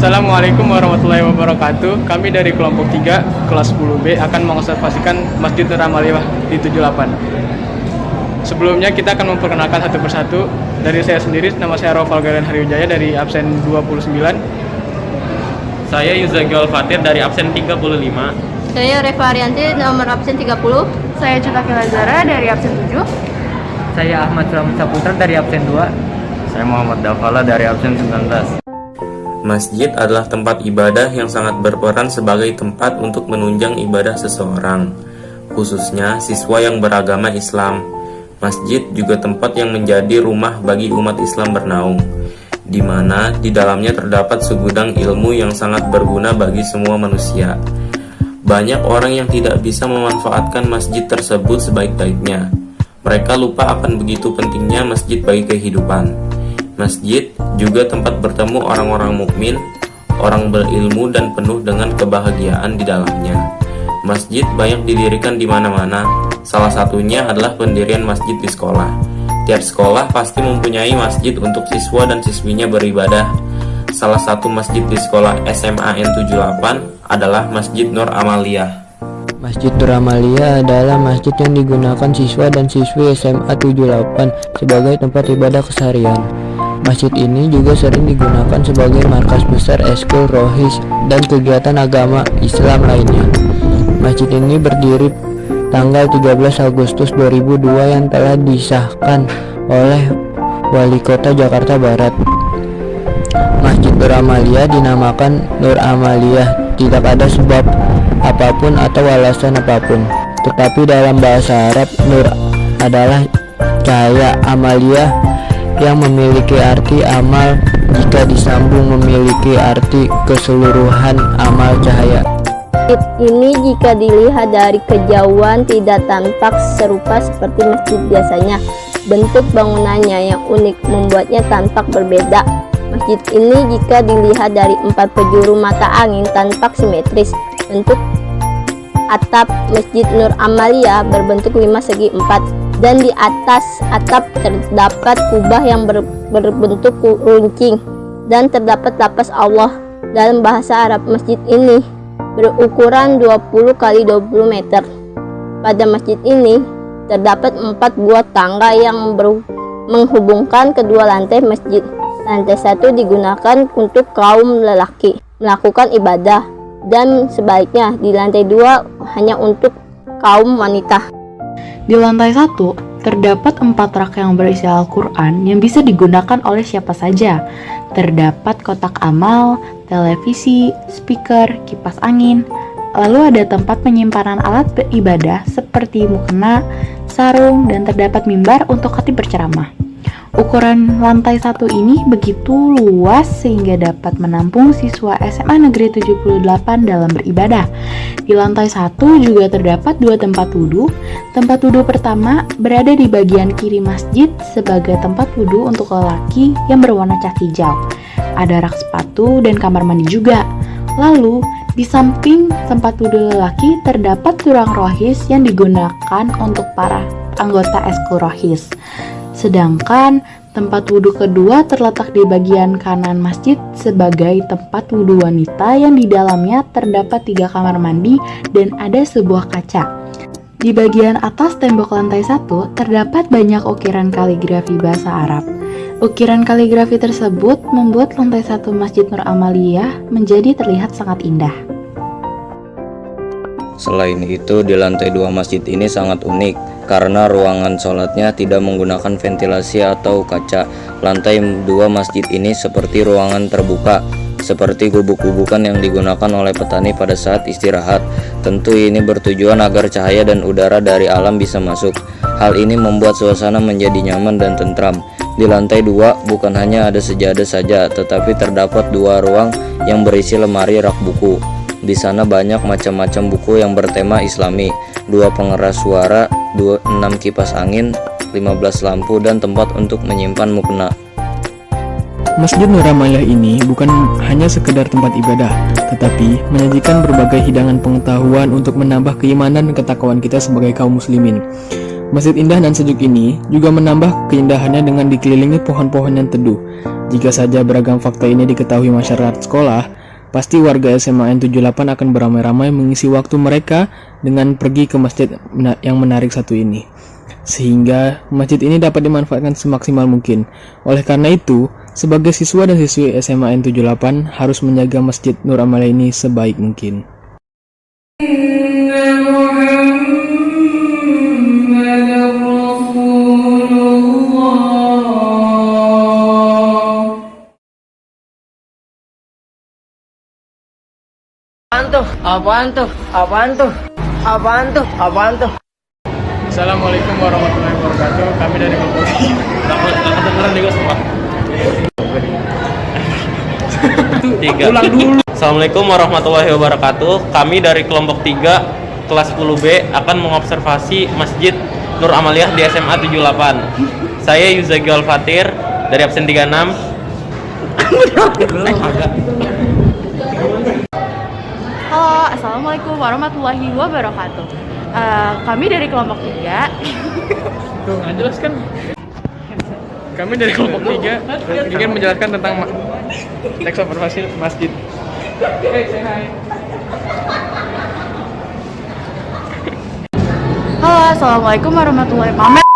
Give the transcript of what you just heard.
Assalamualaikum warahmatullahi wabarakatuh. Kami dari kelompok 3, kelas 10B akan mengobservasikan Masjid Nur Amaliyah di 78. Sebelumnya kita akan memperkenalkan satu persatu. Dari saya sendiri, nama saya Rofal Garen Hariwijaya dari absen 29. Saya Yuzagil Fatir dari absen 35. Saya Reva Arianti nomor absen 30. Saya Cutaki Lazara dari absen 7. Saya Ahmad Sulamet Saputra dari absen 2. Saya Muhammad Dafala dari absen 19. Masjid adalah tempat ibadah yang sangat berperan sebagai tempat untuk menunjang ibadah seseorang, khususnya siswa yang beragama Islam. Masjid juga tempat yang menjadi rumah bagi umat Islam bernaung, di mana di dalamnya terdapat segudang ilmu yang sangat berguna bagi semua manusia. Banyak orang yang tidak bisa memanfaatkan masjid tersebut sebaik-baiknya. Mereka lupa akan begitu pentingnya masjid bagi kehidupan. Masjid juga tempat bertemu orang-orang mukmin, orang berilmu dan penuh dengan kebahagiaan di dalamnya. Masjid banyak didirikan di mana-mana. Salah satunya adalah pendirian masjid di sekolah. Tiap sekolah pasti mempunyai masjid untuk siswa dan siswinya beribadah. Salah satu masjid di sekolah SMA N78 adalah Masjid Nur Amaliyah. Masjid Nur Amaliyah adalah masjid yang digunakan siswa dan siswi SMA 78 sebagai tempat ibadah keseharian. Masjid ini juga sering digunakan sebagai markas besar eskul rohis dan kegiatan agama Islam lainnya. Masjid ini berdiri tanggal 13 Agustus 2002 yang telah disahkan oleh Wali Kota Jakarta Barat. Masjid Nur Amaliyah dinamakan Nur Amaliyah tidak ada sebab apapun atau alasan apapun. Tetapi dalam bahasa Arab, Nur adalah cahaya, Amaliyah yang memiliki arti amal jika disambung memiliki arti keseluruhan amal cahaya. Masjid ini jika dilihat dari kejauhan tidak tampak serupa seperti masjid biasanya. Bentuk bangunannya yang unik membuatnya tampak berbeda. Masjid ini jika dilihat dari 4 penjuru mata angin tampak simetris. Bentuk atap Masjid Nur Amaliyah berbentuk 5 segi 4. Dan di atas atap terdapat kubah yang berbentuk runcing dan terdapat lapas Allah dalam bahasa Arab. Masjid ini berukuran 20 x 20 meter. Pada masjid ini terdapat 4 buah tangga yang menghubungkan kedua lantai masjid. Lantai 1 digunakan untuk kaum lelaki melakukan ibadah dan sebaliknya di lantai 2 hanya untuk kaum wanita. Di lantai 1 terdapat 4 rak yang berisi Al-Quran yang bisa digunakan oleh siapa saja. Terdapat kotak amal, televisi, speaker, kipas angin. Lalu ada tempat penyimpanan alat beribadah seperti mukena, sarung, dan terdapat mimbar untuk khatib berceramah. Ukuran lantai 1 ini begitu luas sehingga dapat menampung siswa SMA Negeri 78 dalam beribadah. Di lantai 1 juga terdapat 2 tempat wudhu. Tempat wudhu pertama berada di bagian kiri masjid sebagai tempat wudhu untuk lelaki yang berwarna cat hijau. Ada rak sepatu dan kamar mandi juga. Lalu di samping tempat wudhu lelaki terdapat ruang rohis yang digunakan untuk para anggota eskul rohis. Sedangkan tempat wudhu kedua terletak di bagian kanan masjid sebagai tempat wudhu wanita yang di dalamnya terdapat 3 kamar mandi dan ada sebuah kaca. Di bagian atas tembok lantai 1 terdapat banyak ukiran kaligrafi bahasa Arab. Ukiran kaligrafi tersebut membuat lantai 1 Masjid Nur Amaliyah menjadi terlihat sangat indah. Selain itu, di lantai 2 masjid ini sangat unik karena ruangan sholatnya tidak menggunakan ventilasi atau kaca. Lantai 2 masjid ini seperti ruangan terbuka, seperti gubuk-gubukan yang digunakan oleh petani pada saat istirahat. Tentu ini bertujuan agar cahaya dan udara dari alam bisa masuk. Hal ini membuat suasana menjadi nyaman dan tentram. Di lantai 2 bukan hanya ada sejadah saja, tetapi terdapat 2 ruang yang berisi lemari rak buku. Di sana banyak macam-macam buku yang bertema Islami, 2 pengeras suara, 6 kipas angin, 15 lampu, dan tempat untuk menyimpan mukena. Masjid Nur Amaliyah ini bukan hanya sekedar tempat ibadah, tetapi menyajikan berbagai hidangan pengetahuan untuk menambah keimanan dan ketakwaan kita sebagai kaum muslimin. Masjid indah dan sejuk ini juga menambah keindahannya dengan dikelilingi pohon-pohon yang teduh. Jika saja beragam fakta ini diketahui masyarakat sekolah, pasti warga SMA N78 akan beramai-ramai mengisi waktu mereka dengan pergi ke masjid yang menarik satu ini. Sehingga masjid ini dapat dimanfaatkan semaksimal mungkin. Oleh karena itu, sebagai siswa dan siswi SMA N78 harus menjaga Masjid Nur Amalia ini sebaik mungkin. Assalamualaikum warahmatullahi wabarakatuh. Kami dari kelompok Ulang dulu. Assalamualaikum warahmatullahi wabarakatuh. Kami dari kelompok 3 kelas 10B akan mengobservasi Masjid Nur Amaliyah di SMA 78. Saya Yuzagi Al-Fatir dari absen 36. Halo, Assalamualaikum warahmatullahi wabarakatuh. Kami dari kelompok 3. Tuh, nggak jelas kan? Kami dari kelompok 3 ingin menjelaskan tentang teks observasi masjid. Hey, say hi. Halo, Assalamualaikum warahmatullahi wabarakatuh.